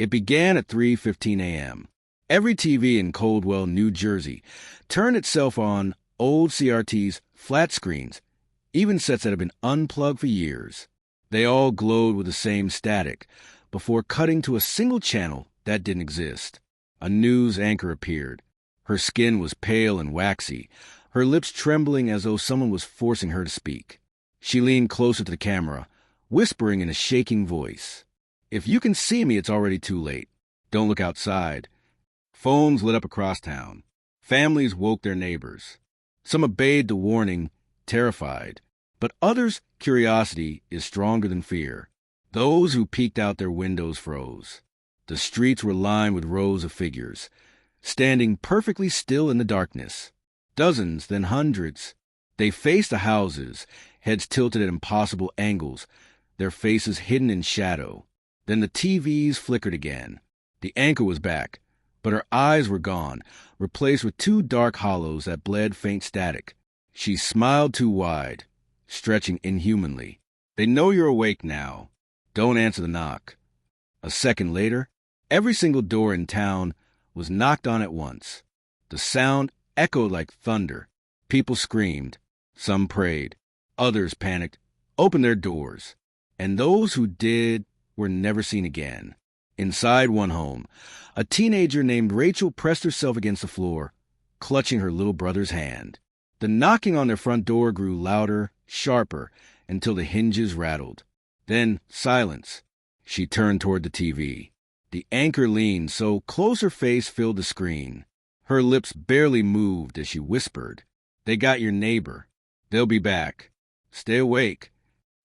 It began at 3:15 a.m. Every TV in Coldwell, New Jersey, turned itself on old CRT's flat screens, even sets that have been unplugged for years. They all glowed with the same static, before cutting to a single channel that didn't exist. A news anchor appeared. Her skin was pale and waxy, her lips trembling as though someone was forcing her to speak. She leaned closer to the camera, whispering in a shaking voice, "If you can see me, it's already too late. Don't look outside." Phones lit up across town. Families woke their neighbors. Some obeyed the warning, terrified, but others' curiosity is stronger than fear. Those who peeked out their windows froze. The streets were lined with rows of figures, standing perfectly still in the darkness. Dozens, then hundreds. They faced the houses, heads tilted at impossible angles, their faces hidden in shadow. Then the TVs flickered again. The anchor was back, but her eyes were gone, replaced with two dark hollows that bled faint static. She smiled too wide, stretching inhumanly. "They know you're awake now. Don't answer the knock." A second later, every single door in town was knocked on at once. The sound echoed like thunder. People screamed. Some prayed. Others panicked, opened their doors. And those who did were never seen again. Inside one home, a teenager named Rachel pressed herself against the floor, clutching her little brother's hand. The knocking on their front door grew louder, sharper, until the hinges rattled. Then silence. She turned toward the TV. The anchor leaned so close her face filled the screen. Her lips barely moved as she whispered, "They got your neighbor. They'll be back. Stay awake."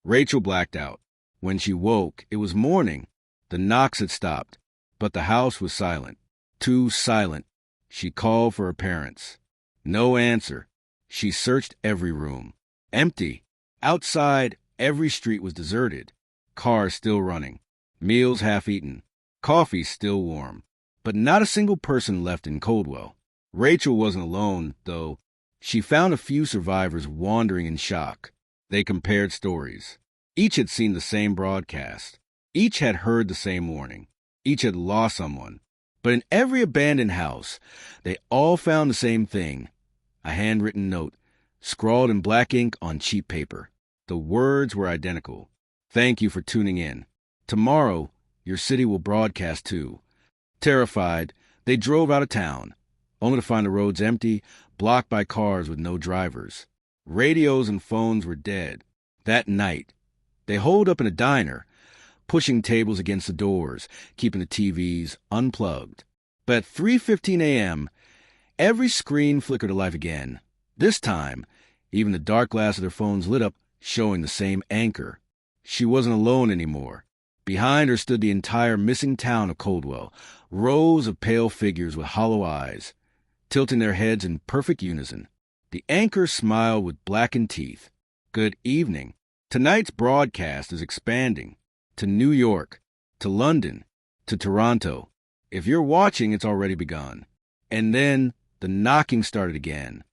Rachel blacked out. When she woke, it was morning. The knocks had stopped, but the house was silent. Too silent. She called for her parents. No answer. She searched every room. Empty. Outside, every street was deserted. Cars still running. Meals half-eaten. Coffee still warm. But not a single person left in Coldwell. Rachel wasn't alone, though. She found a few survivors wandering in shock. They compared stories. Each had seen the same broadcast. Each had heard the same warning. Each had lost someone. But in every abandoned house, they all found the same thing. A handwritten note, scrawled in black ink on cheap paper. The words were identical. "Thank you for tuning in. Tomorrow, your city will broadcast too." Terrified, they drove out of town, only to find the roads empty, blocked by cars with no drivers. Radios and phones were dead. That night, they holed up in a diner, pushing tables against the doors, keeping the TVs unplugged. But at 3:15 a.m., every screen flickered to life again. This time, even the dark glass of their phones lit up, showing the same anchor. She wasn't alone anymore. Behind her stood the entire missing town of Coldwell, rows of pale figures with hollow eyes, tilting their heads in perfect unison. The anchor smiled with blackened teeth. "Good evening. Tonight's broadcast is expanding to New York, to London, to Toronto. If you're watching, it's already begun." And then the knocking started again.